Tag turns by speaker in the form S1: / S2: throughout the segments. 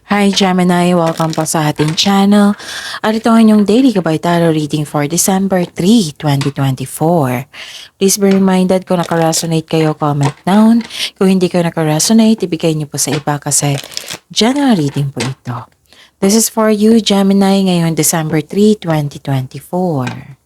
S1: Hi Gemini! Welcome po sa ating channel. At ito ang inyong daily gabay tarot reading for December 3, 2024. Please be reminded kung nakaresonate kayo, comment down. Kung hindi kayo nakaresonate, ibigay niyo po sa iba kasi general reading po ito. This is for you Gemini ngayon December 3, 2024.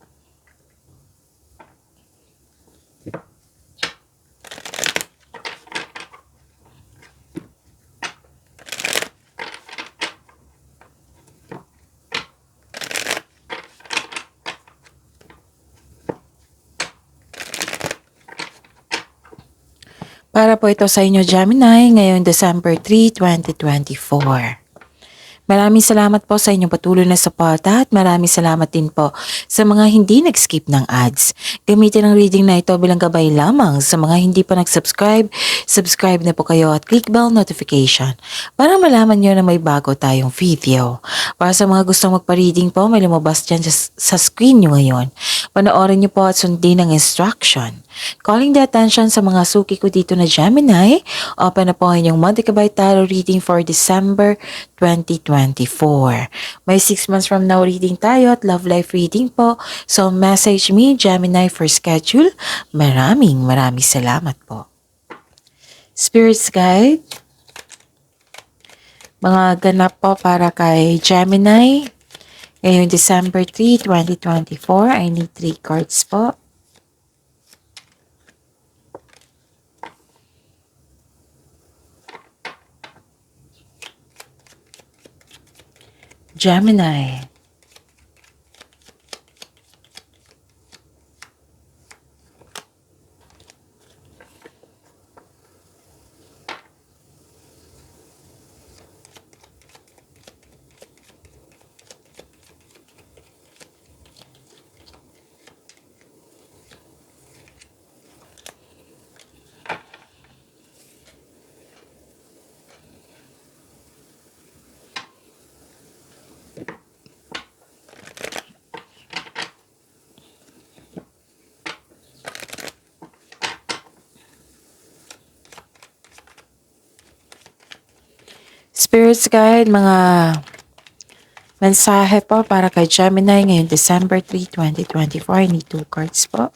S1: Para po ito sa inyo Gemini ngayong December 3, 2024. Maraming salamat po sa inyong patuloy na suporta at maraming salamat din po sa mga hindi nag-skip ng ads. Gamitin ang reading na ito bilang gabay lamang sa mga hindi pa nag-subscribe. Subscribe na po kayo at click bell notification para malaman nyo na may bago tayong video. Para sa mga gustong magpa-reading po, may lumabas dyan sa screen nyo ngayon. Panoorin nyo po at sundin ang instruction. Calling the attention sa mga suki ko dito na Gemini, open na po ang inyong monthly gabay tarot reading for December 2024. May 6 months from now reading tayo at love life reading po. So message me Gemini for schedule. Maraming salamat po. Spirits Guide, mga ganap po para kay Gemini. Ngayong December 3, 2024, I need 3 cards po. Gemini. Spirits Guide, mga mensahe po para kay Gemini ngayong December 3, 2024. I need 2 cards po.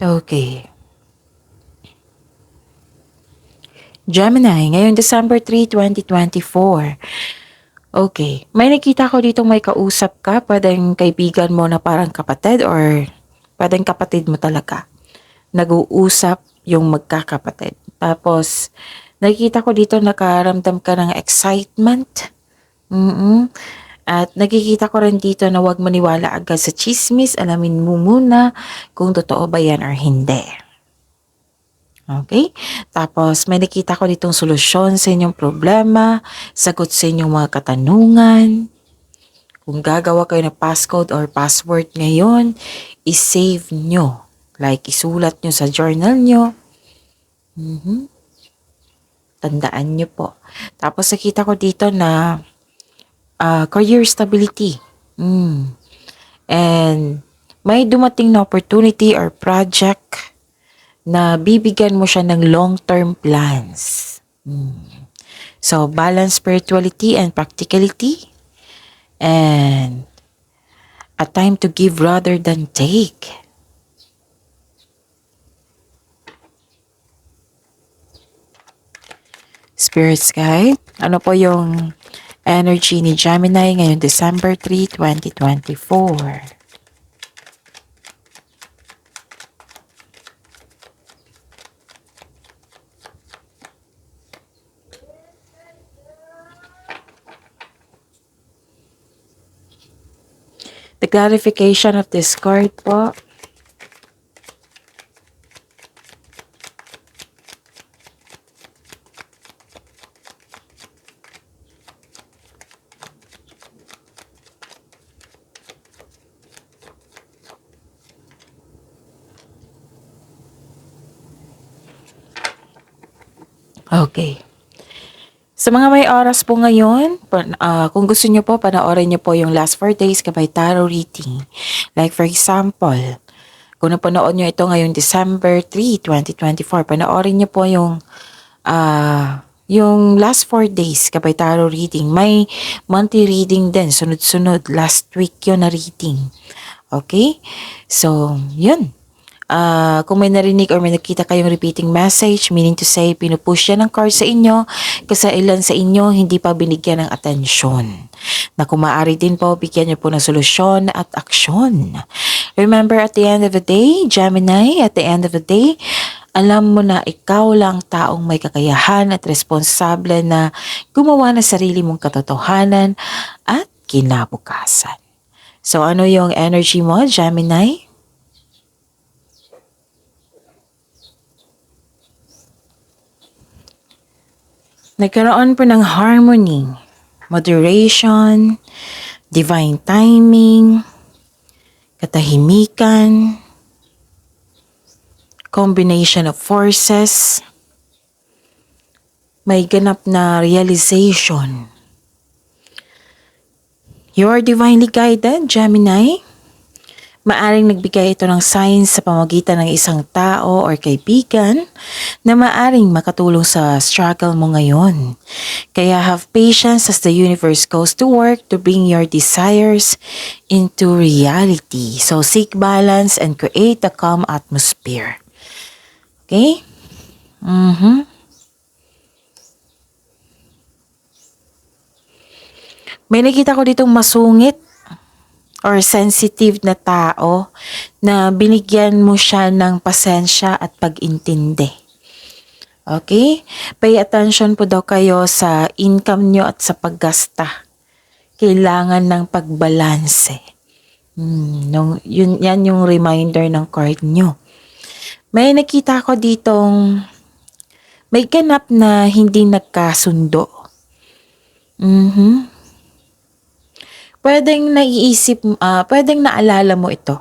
S1: Okay. Gemini, ngayong December 3, 2024. Okay. May nakita ko dito may kausap ka. Pwedeng kaibigan mo na parang kapatid or pwedeng kapatid mo talaga. Nag-uusap yung magkakapatid. Tapos, nakikita ko dito nakaramdam ka ng excitement. At nakikita ko rin dito na huwag maniwala agad sa chismis. Alamin mo muna kung totoo ba yan or hindi. Okay? Tapos, may nakita ko ditong solusyon sa inyong problema, sagot sa inyong mga katanungan. Kung gagawa kayo ng passcode or password ngayon, isave nyo. Like, isulat nyo sa journal nyo. Tandaan nyo po. Tapos, nakita ko dito na career stability. And, may dumating na opportunity or project na bibigyan mo siya ng long-term plans. So, balance spirituality and practicality. And a time to give rather than take. Spirits Guide, ano po yung energy ni Gemini ngayong December 3, 2024? The clarification of this card po. Okay. Sa mga may oras po ngayon, kung gusto nyo po, panoorin nyo po yung last 4 days kabay tarot reading. Like for example, kung napanood nyo ito ngayong December 3, 2024, panoorin nyo po yung last 4 days kabay tarot reading. May monthly reading din, sunod-sunod. Last week yun na reading. Okay? So, yun. Kung may narinig or may nakita kayong repeating message, meaning to say, pinupush yan ng card sa inyo kasi ilan sa inyo hindi pa binigyan ng atensyon. Na kung maaari din po, bigyan niyo po ng solusyon at aksyon. Remember, at the end of the day, Gemini, at the end of the day, alam mo na ikaw lang taong may kakayahan at responsable na gumawa ng sarili mong katotohanan at kinabukasan. So ano yung energy mo, Gemini? Nagkaroon po ng harmony, moderation, divine timing, katahimikan, combination of forces, may ganap na realization. You are divinely guided, Gemini. Maaring nagbigay ito ng signs sa pamamagitan ng isang tao or kaibigan na maaring makatulong sa struggle mo ngayon. Kaya have patience as the universe goes to work to bring your desires into reality. So seek balance and create a calm atmosphere. Okay? May nakita ko ditong masungit or sensitive na tao na binigyan mo siya ng pasensya at pag-intindi. Okay? Pay attention po daw kayo sa income nyo at sa paggasta. Kailangan ng pagbalanse. Yan yung reminder ng card nyo. May nakita ko ditong may ganap na hindi nagkasundo. Pwedeng naalala mo ito.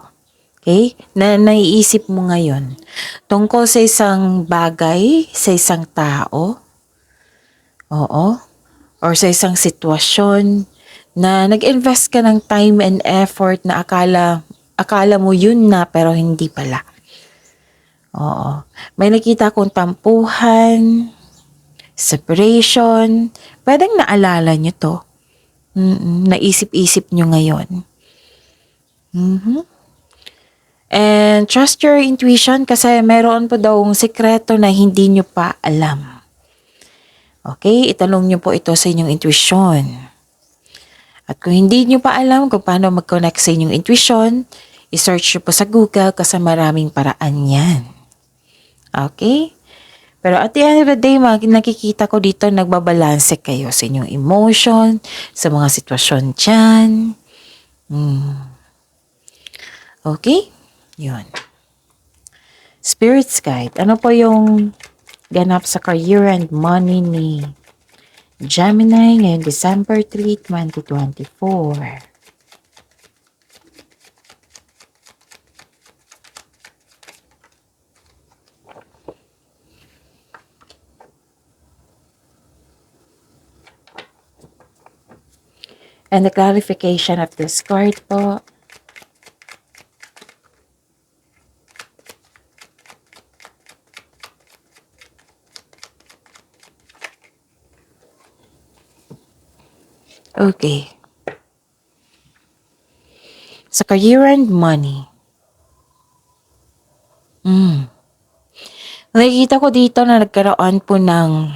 S1: Okay? Na naiisip mo ngayon. Tungkol sa isang bagay, sa isang tao. Oo. Or sa isang sitwasyon na nag-invest ka ng time and effort na akala mo yun na pero hindi pala. Oo. May nakita kong tampuhan, separation. Pwedeng naalala nyo to. Naisip-isip nyo ngayon. And trust your intuition kasi meron po daw sekreto na hindi nyo pa alam. Okay? Itanong nyo po ito sa inyong intuition. At kung hindi nyo pa alam kung paano mag-connect sa inyong intuition, i-search nyo po sa Google kasi maraming paraan yan. Okay? Pero at the end of the day, nakikita ko dito nagbabalanse kayo sa inyong emotion, sa mga sitwasyon dyan. Okay? Yun. Spirit's Guide. Ano po yung ganap sa career and money ni Gemini ngayong December 3, 2024? And the clarification of this card po. Okay. Sa career and money. Nakikita ko dito na nagkaroon po ng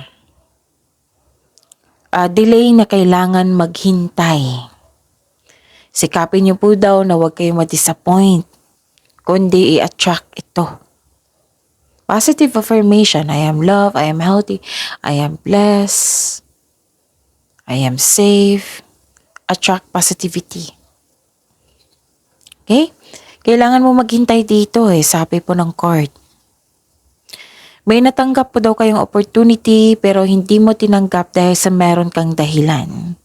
S1: delay na kailangan maghintay. Sikapin niyo po daw na huwag kayo ma-disappoint, kundi i-attract ito. Positive affirmation, I am loved, I am healthy, I am blessed, I am safe. Attract positivity. Okay? Kailangan mo maghintay dito sabi po ng card. May natanggap po daw kayong opportunity pero hindi mo tinanggap dahil sa meron kang dahilan.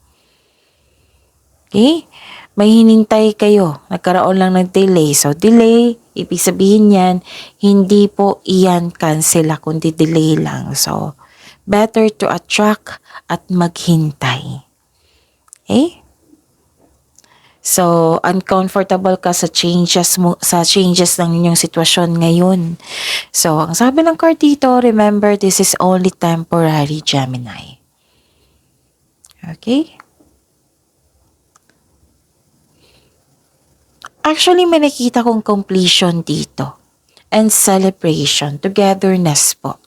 S1: Okay? May hinintay kayo. Nagkaroon lang ng delay. So, delay, ibig sabihin yan, hindi po iyan cancel kundi delay lang. So, Better to attract at maghintay. Okay? So, uncomfortable ka sa changes ng inyong sitwasyon ngayon. So, ang sabi ng card dito, remember this is only temporary, Gemini. Okay? Actually, may nakita kong completion dito. And celebration, togetherness po.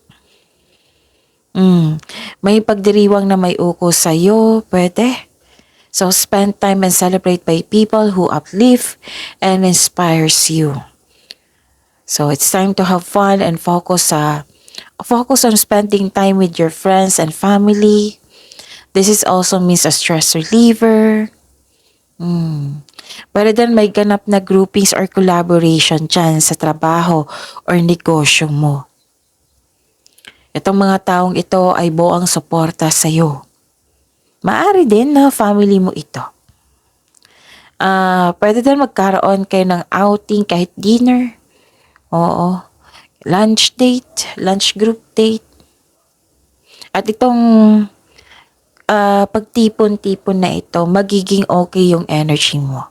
S1: May pagdiriwang na may uko sa'yo, pwede. So, spend time and celebrate by people who uplift and inspires you. So, it's time to have fun and focus on spending time with your friends and family. This is also means a stress reliever. Pwede din may ganap na groupings or collaboration dyan sa trabaho or negosyo mo. Itong mga taong ito ay buong suporta sa'yo. Maari din na family mo ito. Pwede din magkaroon kayo ng outing kahit dinner. Oo. Lunch date, lunch group date. At itong pagtipon-tipon na ito, magiging okay yung energy mo.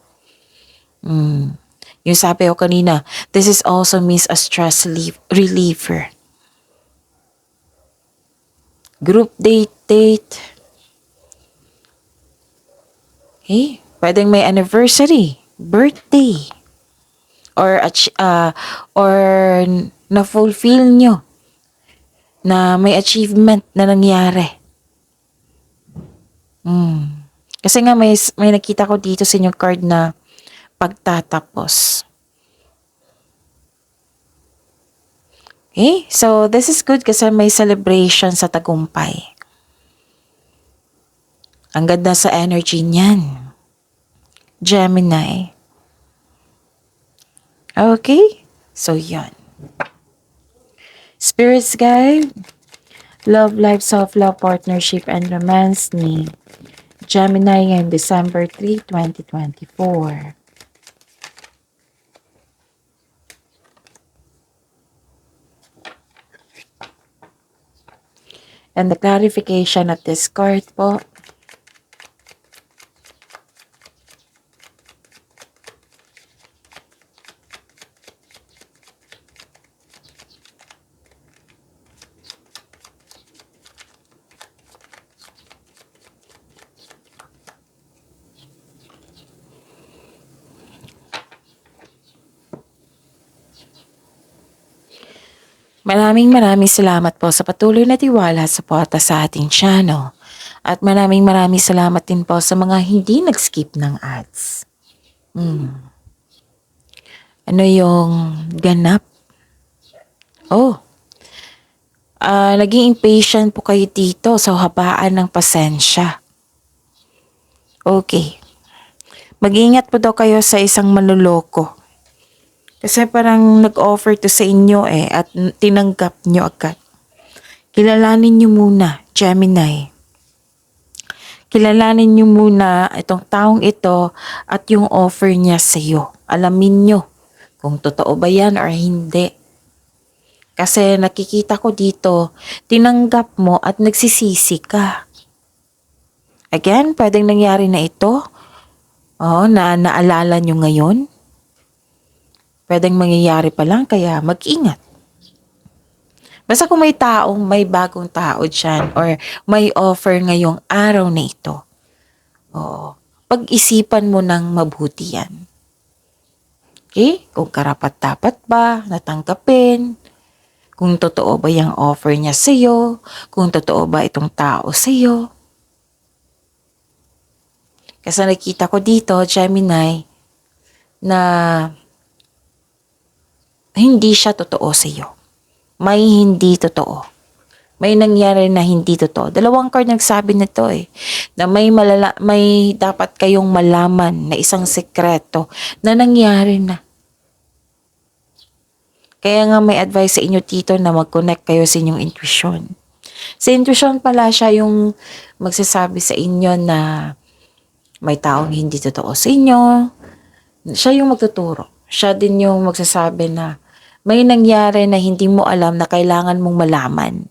S1: Yung sabi ko kanina, this is also means a stress reliever. Group date. Okay? Pwedeng may anniversary, birthday, or na-fulfill nyo na may achievement na nangyari. Kasi nga may nakita ko dito sa inyong card na pagtatapos. Okay? So, this is good kasi may celebration sa tagumpay. Ang ganda sa energy niyan. Gemini. Okay? So, yan. Spirits guide. Love, life, self-love, partnership, and romance ni Gemini ngayong December 3, 2024. And the clarification of this card po. Maraming salamat po sa patuloy na tiwala at suporta sa ating channel. At maraming salamat din po sa mga hindi nag-skip ng ads. Ano yung ganap? Naging impatient po kayo dito sa habaan ng pasensya. Okay. Mag-ingat po daw kayo sa isang manloloko. Kasi parang nag-offer to sa inyo at tinanggap nyo agad. Kilalanin nyo muna, Gemini. Kilalanin nyo muna itong taong ito at yung offer niya sa iyo. Alamin nyo kung totoo ba yan or hindi. Kasi nakikita ko dito, tinanggap mo at nagsisisi ka. Again, pwedeng nangyari na ito. Na naalala nyo ngayon. Pwedeng mangyayari pa lang, kaya mag-ingat. Basta kung may bagong tao dyan or may offer ngayong araw na ito, pag-isipan mo ng mabuti yan. Okay? Kung karapat-dapat ba, natanggapin, kung totoo ba yung offer niya sa'yo, kung totoo ba itong tao sa'yo. Kasi nakita ko dito, Gemini, na hindi siya totoo sa iyo. May hindi totoo. May nangyari na hindi totoo. Dalawang card nagsabi nito na may dapat kayong malaman na isang sekreto na nangyari na. Kaya nga may advice sa inyo dito na mag-connect kayo sa inyong intuition. Sa intuition pala siya yung magsasabi sa inyo na may taong hindi totoo sa inyo. Siya yung magtuturo. Siya din yung magsasabi na may nangyari na hindi mo alam na kailangan mong malaman.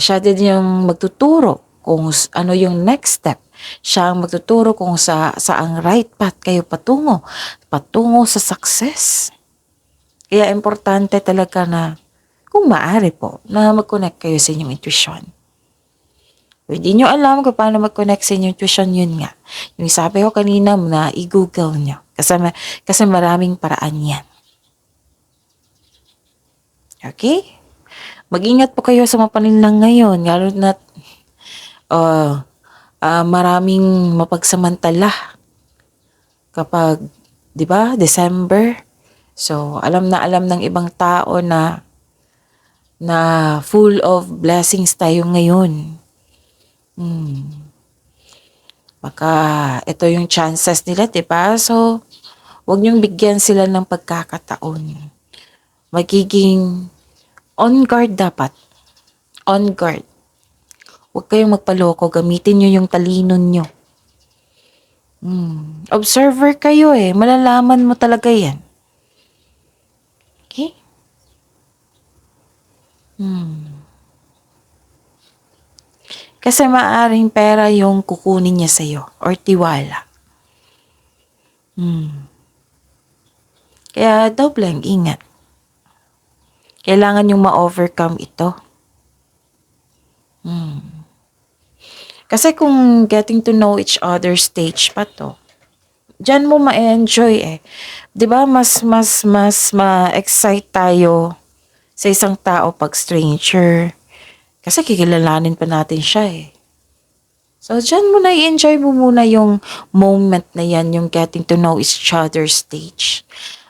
S1: Siya din yung magtuturo kung ano yung next step. Siya ang magtuturo kung saang right path kayo patungo sa success. Kaya importante talaga na kung maaari po na mag-connect kayo sa inyong intuition. Kung hindi nyo alam kung paano mag-connect sa inyong intuition, yun nga. Yung sabi ko kanina na i-google nyo. Kasi maraming paraan yan. Okay? Mag-ingat po kayo sa mapaninlang ngayon. Lalo na maraming mapagsamantala kapag, di ba, December. So, alam ng ibang tao na full of blessings tayo ngayon. Baka ito yung chances nila, di ba? So, huwag niyong bigyan sila ng pagkakataon. Magiging on guard dapat. On guard. Huwag kayong magpaloko. Gamitin niyo yung talino niyo. Observer kayo Malalaman mo talaga yan. Okay? Kasi maaring pera yung kukunin niya sa'yo or tiwala. Kaya dobleng ingat. Kailangan yung ma-overcome ito. Kasi kung getting to know each other stage pa to, dyan mo ma-enjoy 'Di ba mas ma-excite tayo sa isang tao pag stranger. Kasi kikilalanin pa natin siya So, dyan mo na i-enjoy mo muna yung moment na yan, yung getting to know each other stage.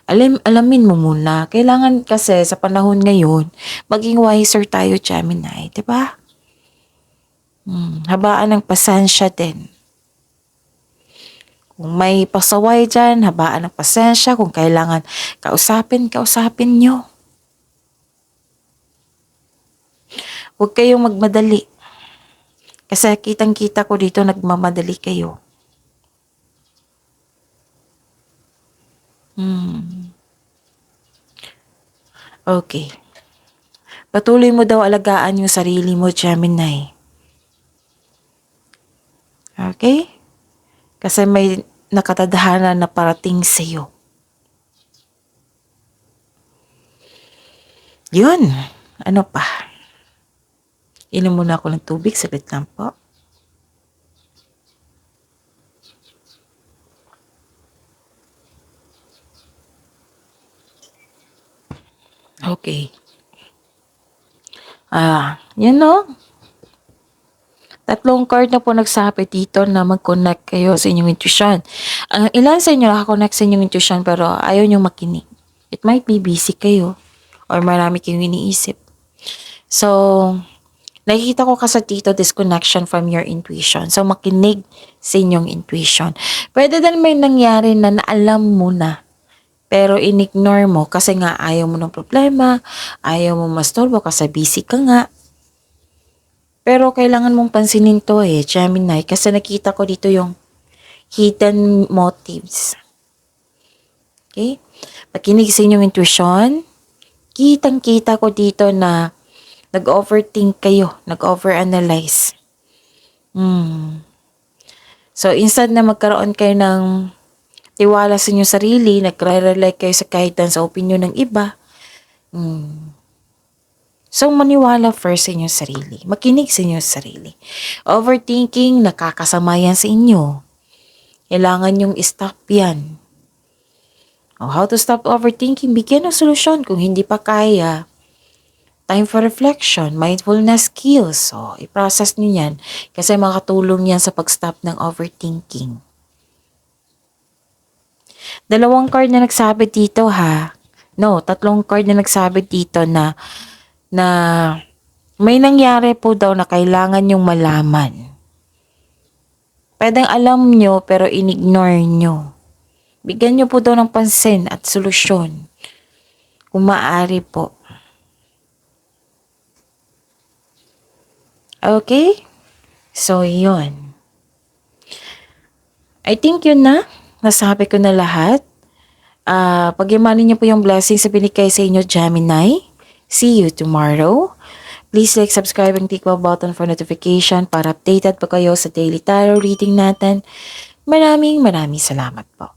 S1: Alamin mo muna. Kailangan kasi sa panahon ngayon, maging wiser tayo, Gemini. Diba? Habaan ng pasensya din. Kung may pasaway dyan, habaan ng pasensya. Kung kailangan kausapin nyo. Huwag kayong magmadali. Kasi kitang-kita ko dito nagmamadali kayo. Okay. Patuloy mo daw alagaan yung sarili mo, Gemini. Okay? Kasi may nakatadhana na parating sa'yo. Yun. Ano pa? Inom muna ako ng tubig. Saglit lang po. Okay. Yun no? 3 card na po nagsabi dito na mag-connect kayo sa inyong intuition. Ang ilan sa inyo nakakonect sa inyong intuition pero ayaw nyo makinig. It might be busy kayo or marami kayong iniisip. So, nakikita ko kasi dito disconnection from your intuition. So, makinig sa inyong intuition. Pwede din may nangyari na naalam mo na pero in-ignore mo kasi nga ayaw mo ng problema, ayaw mo mastorbo kasi busy ka nga. Pero kailangan mong pansinin to Gemini, kasi nakita ko dito yung hidden motives. Okay? Makinig sa inyong intuition. Kitang-kita ko dito na nag-overthink kayo, nag-overanalyze. So, instead na magkaroon kayo ng tiwala sa inyong sarili, nagre-rely kayo sa guidance sa opinion ng iba, So, maniwala first sa inyong sarili. Makinig sa inyong sarili. Overthinking, nakakasama yan sa inyo. Kailangan yung stop yan. How to stop overthinking? Bigyan ng solusyon. Kung hindi pa kaya, time for reflection, mindfulness skills. So, i-process nyo yan. Kasi makatulong yan sa pag-stop ng overthinking. 2 card na nagsabi dito 3 card na nagsabi dito na may nangyari po daw na kailangan yung malaman. Pwedeng alam nyo pero in-ignore nyo. Bigyan nyo po daw ng pansin at solusyon. Kung maaari po. Okay? So, yun. I think yun na. Nasabi ko na lahat. Pag-imanin niyo po yung blessings na binigay sa inyo, Gemini. See you tomorrow. Please like, subscribe, and click bell button for notification para updated po kayo sa daily tarot reading natin. Maraming salamat po.